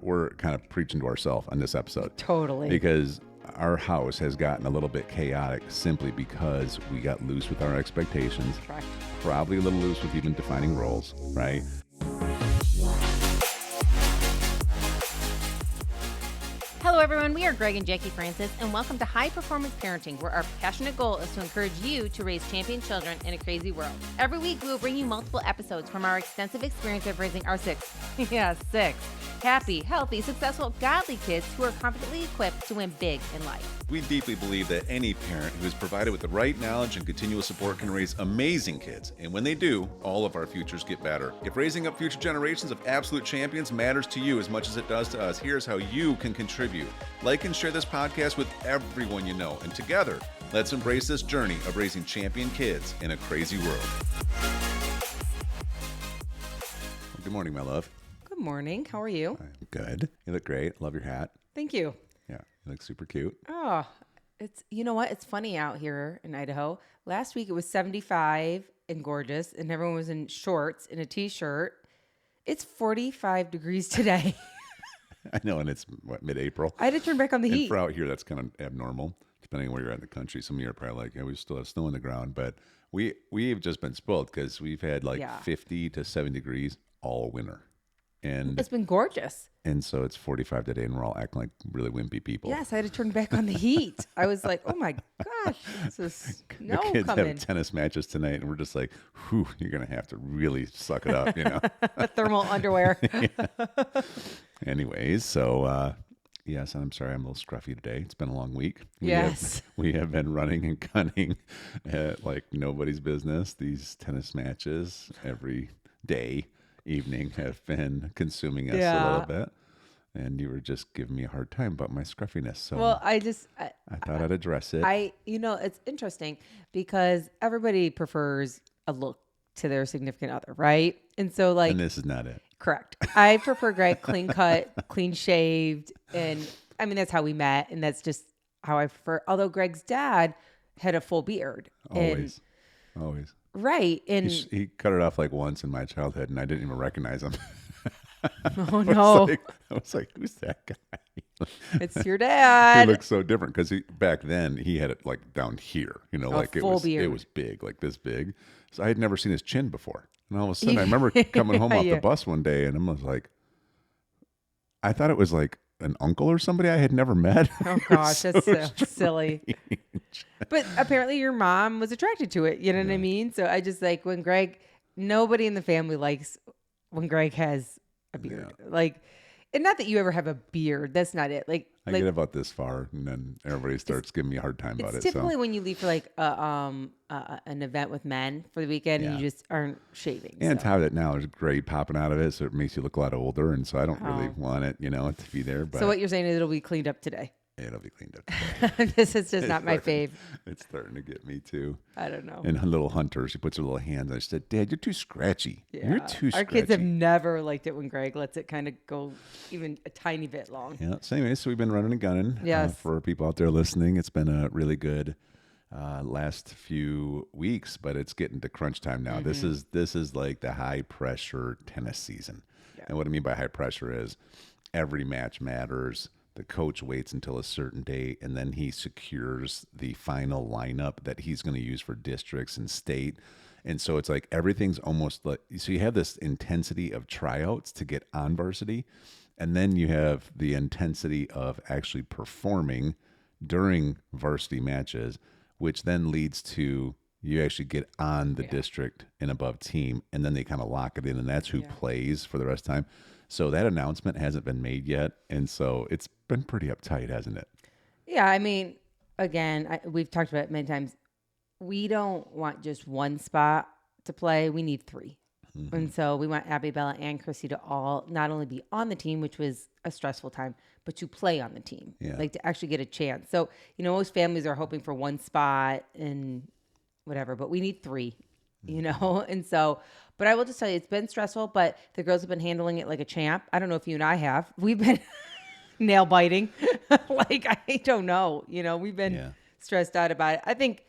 we're kind of preaching to ourselves on this episode. Totally. Because our house has gotten a little bit chaotic simply because we got loose with our expectations. Correct. Probably a little loose with even defining roles, right? Hello, everyone. We are Greg and Jacquie Francis, and welcome to High Performance Parenting, where our passionate goal is to encourage you to raise champion children in a crazy world. Every week, we will bring you multiple episodes from our extensive experience of raising our six happy, healthy, successful, godly kids who are confidently equipped to win big in life. We deeply believe that any parent who is provided with the right knowledge and continual support can raise amazing kids. And when they do, all of our futures get better. If raising up future generations of absolute champions matters to you as much as it does to us, here's how you can contribute. Like and share this podcast with everyone you know. And together, let's embrace this journey of raising champion kids in a crazy world. Good morning, my love. Good morning. How are you? I'm good. You look great. Love your hat. Thank you. Yeah, you look super cute. Oh, you know what? It's funny out here in Idaho. Last week it was 75 and gorgeous, and everyone was in shorts and a t-shirt. It's 45 degrees today. I know, and it's mid-April. I had to turn back on the heat. And for out here, that's kind of abnormal, depending on where you're at in the country. Some of you are probably like, yeah, we still have snow on the ground, but we've just been spoiled because we've had 50 to 70 degrees all winter. And it's been gorgeous. And so it's 45 today, and we're all acting like really wimpy people. Yes, I had to turn back on the heat. I was like, oh my gosh, this is the kids have tennis matches tonight, and we're just like, whew, you're going to have to really suck it up, you know. Thermal underwear. Anyways, so yes, and I'm sorry I'm a little scruffy today. It's been a long week. We have been running and gunning at like nobody's business. These tennis matches every day. Evening have been consuming us a little bit, and you were just giving me a hard time about my scruffiness. So I thought I'd address it. It's interesting because everybody prefers a look to their significant other, right? And so and this is not it. Correct. I prefer Greg clean cut, clean shaved, and I mean that's how we met, and that's just how I prefer. Although Greg's dad had a full beard, always. Right. And he cut it off like once in my childhood, and I didn't even recognize him. Oh, no. I was like, who's that guy? It's your dad. He looks so different because back then he had it like down here, beard. It was big, like this big. So I had never seen his chin before. And all of a sudden I remember coming home off the bus one day, and I was like, I thought it was like an uncle or somebody I had never met. Oh gosh, that's so silly. But apparently your mom was attracted to it. You know what I mean? So I just like when nobody in the family likes when Greg has a beard. Yeah. And not that you ever have a beard. That's not it. I get about this far, and then everybody starts giving me a hard time about it. It's typically when you leave for an event with men for the weekend, and you just aren't shaving. And on top of it, now there's gray popping out of it, so it makes you look a lot older. And so I don't really want it, to be there. But so what you're saying is it'll be cleaned up today. It'll be cleaned up today. This is just not my fave. It's starting to get me too. I don't know. And her little Hunter, she puts her little hands on. I said, "Dad, you're too scratchy. Yeah. You're too scratchy." Our kids have never liked it when Greg lets it kind of go even a tiny bit long. Yeah. So anyway, so we've been running and gunning. Yes. For people out there listening, it's been a really good last few weeks, but it's getting to crunch time now. Mm-hmm. This is like the high pressure tennis season. Yeah. And what I mean by high pressure is every match matters. The coach waits until a certain date, and then he secures the final lineup that he's going to use for districts and state. And so it's like everything's almost like, so you have this intensity of tryouts to get on varsity, and then you have the intensity of actually performing during varsity matches, which then leads to you actually get on the district and above team, and then they kind of lock it in, and that's who plays for the rest of the time. So that announcement hasn't been made yet, and so it's been pretty uptight, hasn't it? Yeah, I mean, again, we've talked about it many times. We don't want just one spot to play. We need three. Mm-hmm. And so we want Abby, Bella, and Chrissy to all not only be on the team, which was a stressful time, but to play on the team, to actually get a chance. So, most families are hoping for one spot and whatever, but we need three. And so, but I will just tell you, it's been stressful, but the girls have been handling it like a champ. I don't know if you and I have. We've been nail biting. I don't know, we've been stressed out about it. I think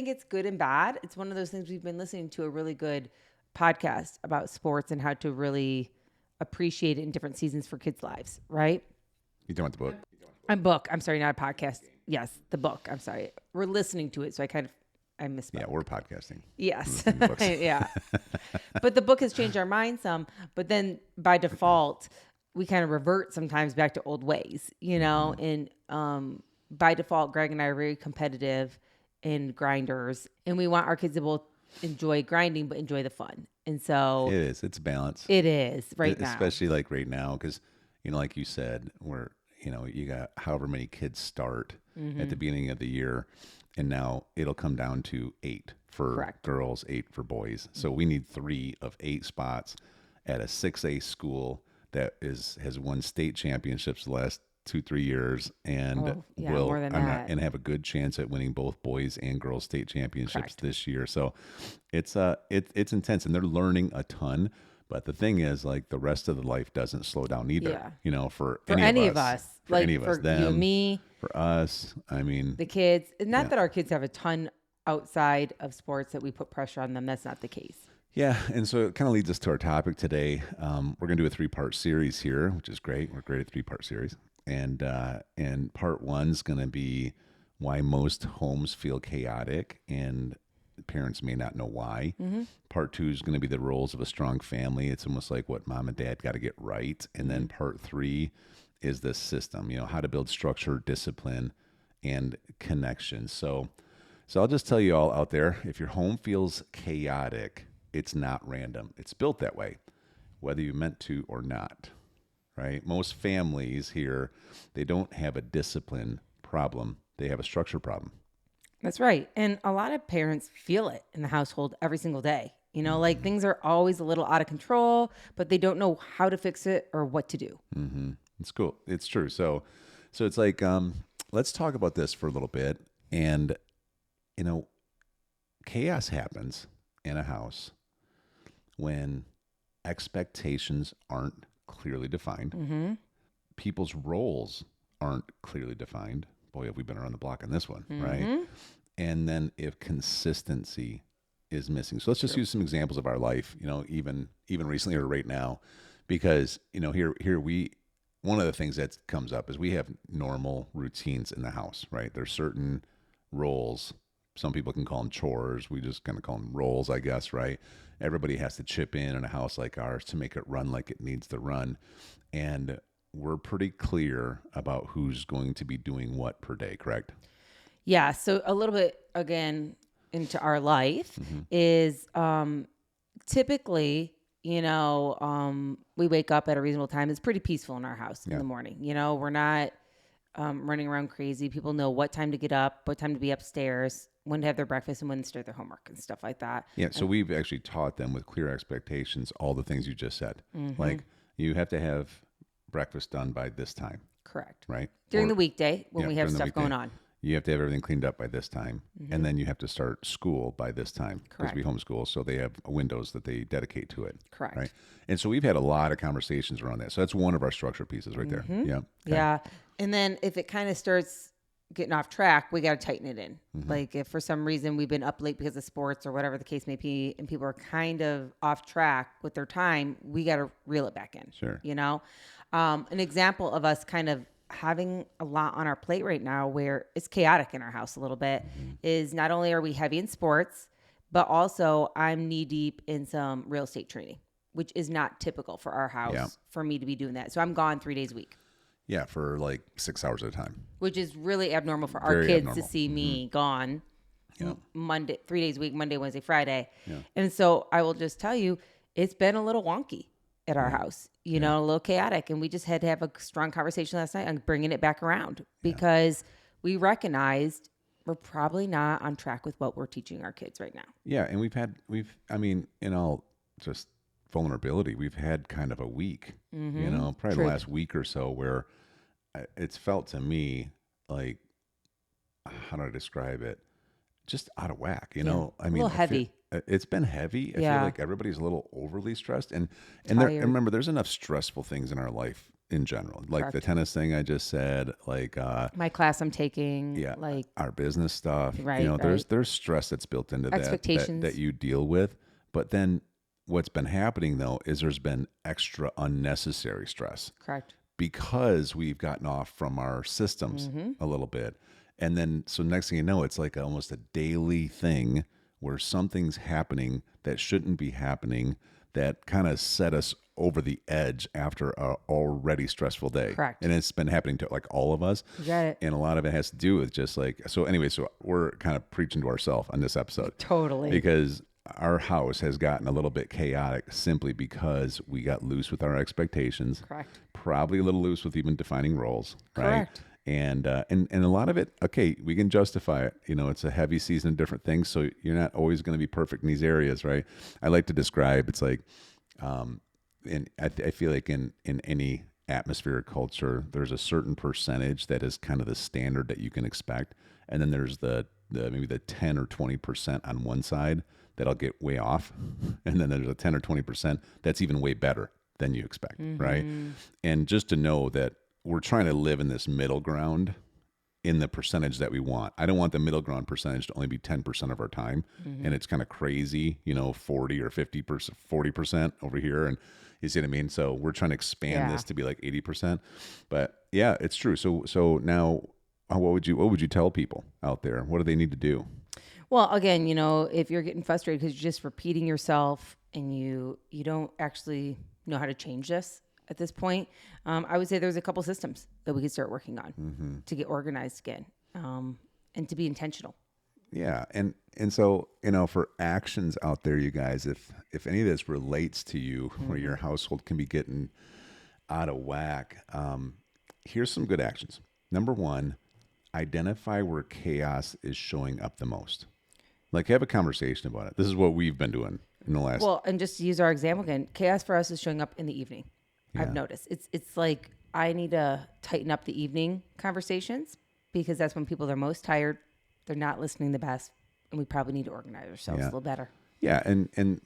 it's good and bad. It's one of those things. We've been listening to a really good podcast about sports and how to really appreciate it in different seasons for kids' lives, right? You talking about the book? I'm sorry, not a podcast. Yes, the book. I'm sorry. We're listening to it, so I misspoke. Yeah, we're podcasting. Yes. Yeah. But the book has changed our mind some, but then by default, we kind of revert sometimes back to old ways, and by default, Greg and I are very competitive and grinders, and we want our kids to both enjoy grinding, but enjoy the fun. And so It's balance. It is right now. Especially like right now, because, like you said, you got however many kids start at the beginning of the year, and now it'll come down to 8 for girls, 8 for boys. So we need 3 of 8 spots at a 6A school that has won state championships the last 2-3 years and will and have a good chance at winning both boys and girls state championships this year. So it's intense, and they're learning a ton. But the thing is, like, the rest of the life doesn't slow down either. For any of us, for like any of us, for them, you and me, for us. I mean, the kids. Not that our kids have a ton outside of sports that we put pressure on them. That's not the case. Yeah, and so it kind of leads us to our topic today. We're going to do a 3-part series here, which is great. We're great at 3-part series, and part 1's going to be why most homes feel chaotic and parents may not know why. Part 2 is going to be the roles of a strong family. It's almost like what mom and dad got to get right. And then part 3 is the system, how to build structure, discipline, and connection. So I'll just tell you all out there, if your home feels chaotic, it's not random. It's built that way, whether you meant to or not, right? Most families here, they don't have a discipline problem. They have a structure problem. That's right. And a lot of parents feel it in the household every single day. Like things are always a little out of control, but they don't know how to fix it or what to do. It's cool. It's true. So it's like, let's talk about this for a little bit. And, chaos happens in a house when expectations aren't clearly defined. People's roles aren't clearly defined. Boy, have we been around the block on this one, right? And then if consistency is missing. So let's just use some examples of our life, even recently or right now, because, here one of the things that comes up is we have normal routines in the house, right? There's certain roles. Some people can call them chores. We just kind of call them roles, I guess, right? Everybody has to chip in a house like ours to make it run like it needs to run. And we're pretty clear about who's going to be doing what per day, correct? Yeah. So a little bit, again, into our life is typically, we wake up at a reasonable time. It's pretty peaceful in our house in the morning. We're not running around crazy. People know what time to get up, what time to be upstairs, when to have their breakfast, and when to start their homework and stuff like that. Yeah. So we've actually taught them with clear expectations all the things you just said. Like, you have to have breakfast done by this time. Correct. Right? During the weekday when we have stuff going on. You have to have everything cleaned up by this time. And then you have to start school by this time. Because we homeschool, so they have windows that they dedicate to it. Correct. Right? And so we've had a lot of conversations around that. So that's one of our structure pieces right there. Yeah. Okay. Yeah. And then if it kind of starts getting off track, we got to tighten it in. Like if for some reason we've been up late because of sports or whatever the case may be, and people are kind of off track with their time, we got to reel it back in. Sure. An example of us kind of having a lot on our plate right now where it's chaotic in our house a little bit is not only are we heavy in sports, but also I'm knee deep in some real estate training, which is not typical for our house for me to be doing that. So I'm gone 3 days a week. Yeah, for like 6 hours at a time. Which is really abnormal for our kids to see me gone Monday, 3 days a week, Monday, Wednesday, Friday. Yeah. And so I will just tell you, it's been a little wonky at our house, a little chaotic. And we just had to have a strong conversation last night on bringing it back around because we recognized we're probably not on track with what we're teaching our kids right now. Yeah. And in all just vulnerability, we've had kind of a week, probably the last week or so where it's felt to me like, how do I describe it? Just out of whack, a little heavy. It's been heavy. I feel like everybody's a little overly stressed. And remember, there's enough stressful things in our life in general, like the tennis thing I just said, like my class I'm taking, like our business stuff. Right, there's stress that's built into expectations that you deal with. But then what's been happening though is there's been extra unnecessary stress. Correct. Because we've gotten off from our systems a little bit. And then, so next thing you know, it's like almost a daily thing where something's happening that shouldn't be happening that kind of set us over the edge after a already stressful day. Correct. And it's been happening to like all of us. You got it. And a lot of it has to do with just like, so anyway, so we're kind of preaching to ourselves on this episode. Totally. Because our house has gotten a little bit chaotic simply because we got loose with our expectations. Correct. Probably a little loose with even defining roles. Right? Correct. And a lot of it, okay, we can justify it. You know, it's a heavy season of different things, so you're not always going to be perfect in these areas, right? I like to describe it's like, and I feel like in any atmospheric culture, there's a certain percentage that is kind of the standard that you can expect, and then there's the maybe the 10 or 20% on one side that'll get way off, and then there's a 10 or 20% that's even way better than you expect, right? And just to know that we're trying to live in this middle ground in the percentage that we want. I don't want the middle ground percentage to only be 10% of our time. And it's kind of crazy, 40 or 50%, 40% over here. And you see what I mean? So we're trying to expand this to be like 80%. But yeah, it's true. So now what would you tell people out there? What do they need to do? Well, again, if you're getting frustrated because you're just repeating yourself and you don't actually know how to change this at this point, I would say there's a couple systems that we could start working on to get organized again, and to be intentional. Yeah. And so, for actions out there, you guys, if any of this relates to you where your household can be getting out of whack, here's some good actions. Number one, identify where chaos is showing up the most. Like, have a conversation about it. This is what we've been doing in the last. Well, and just to use our example again, chaos for us is showing up in the evening. Yeah. I've noticed it's like I need to tighten up the evening conversations because that's when people are most tired. They're not listening the best, and we probably need to organize ourselves a little better. Yeah,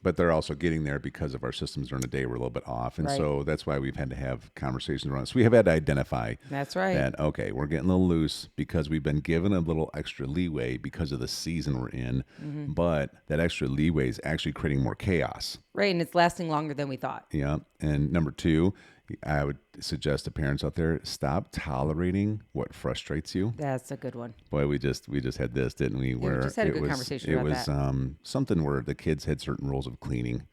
but they're also getting there because of our systems during the day were a little bit off, and so that's why we've had to have conversations around it. So we have had to identify that's right. that, okay, we're getting a little loose because we've been given a little extra leeway because of the season we're in, but that extra leeway is actually creating more chaos. Right, and it's lasting longer than we thought. Yeah, and number two, I would suggest to parents out there, stop tolerating what frustrates you. That's a good one. Boy, we just had this, didn't we? Where we just had a good conversation about that. It was something where the kids had certain rules of cleaning,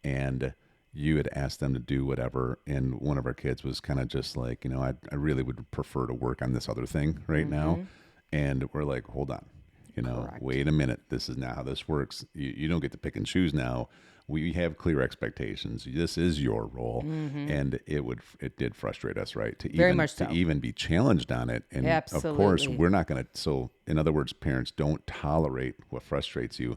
and you had asked them to do whatever, and one of our kids was kind of just like, I really would prefer to work on this other thing right now, and we're like, hold on, Correct. Wait a minute, this is not how this works. You don't get to pick and choose now. We have clear expectations. This is your role, and it did frustrate us, right? To even be challenged on it, and absolutely. Of course, we're not going to. So, in other words, parents, don't tolerate what frustrates you,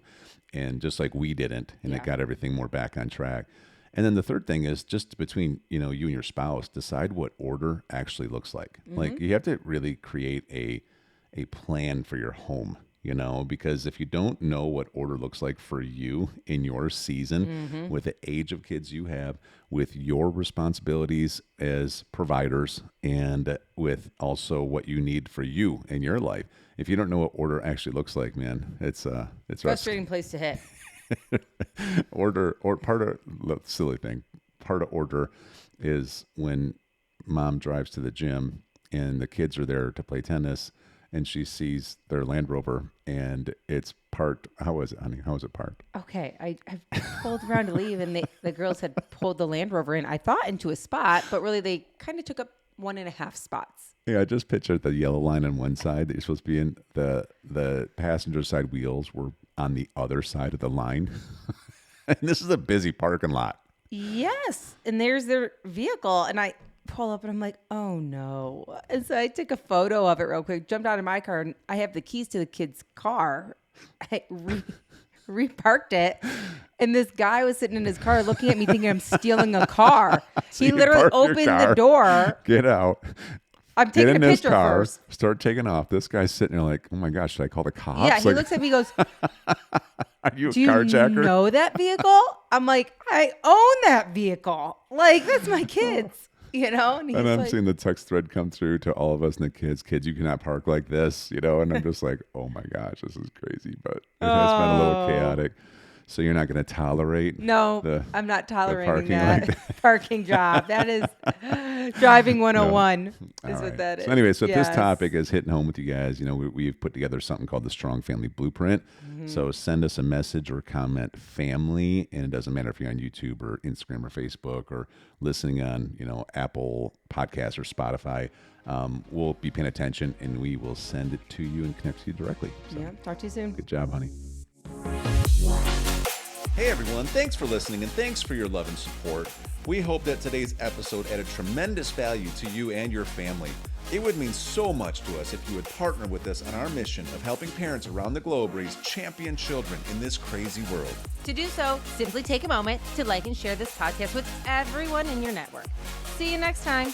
and just like we didn't, and it got everything more back on track. And then the third thing is just between you and your spouse, decide what order actually looks like. Like you have to really create a plan for your home. Because if you don't know what order looks like for you in your season, with the age of kids you have, with your responsibilities as providers, and with also what you need for you in your life, if you don't know what order actually looks like, man, it's frustrating place to hit. Order, or part of silly thing, part of order is when mom drives to the gym and the kids are there to play tennis. And she sees their Land Rover, and it's parked. How was it, honey? How was it parked? Okay, I pulled around to leave, and the girls had pulled the Land Rover in, I thought, into a spot, but really they kind of took up 1.5 spots. Yeah, I just pictured the yellow line on one side that you're supposed to be in. The passenger side wheels were on the other side of the line. And this is a busy parking lot. Yes, and there's their vehicle, and I pull up and I'm like, oh no. And so I took a photo of it real quick, jumped out of my car, and I have the keys to the kid's car. I reparked it. And this guy was sitting in his car looking at me thinking I'm stealing a car. So he literally opened the door. Get out. I'm taking a picture first. Start taking off. This guy's sitting there like, oh my gosh, should I call the cops? Yeah, he looks at me and goes, are you a do carjacker? You know that vehicle? I'm like, I own that vehicle. Like, that's my kid's. And I'm seeing the text thread come through to all of us and the kids, you cannot park like this, and I'm just like, oh my gosh, this is crazy. But it has been a little chaotic. So you're not going to tolerate? No, I'm not tolerating that. Like Parking job. That is driving 101 is right. what that is. So anyway, so yes. this topic is hitting home with you guys. You know, we've put together something called the Strong Family Blueprint. So send us a message or comment family, and it doesn't matter if you're on YouTube or Instagram or Facebook or listening on, Apple Podcasts or Spotify. We'll be paying attention, and we will send it to you and connect to you directly. So, Yeah, talk to you soon. good job, honey. Hey everyone, thanks for listening and thanks for your love and support. We hope that today's episode added tremendous value to you and your family. It would mean so much to us if you would partner with us on our mission of helping parents around the globe raise champion children in this crazy world. To do so, simply take a moment to like and share this podcast with everyone in your network. See you next time.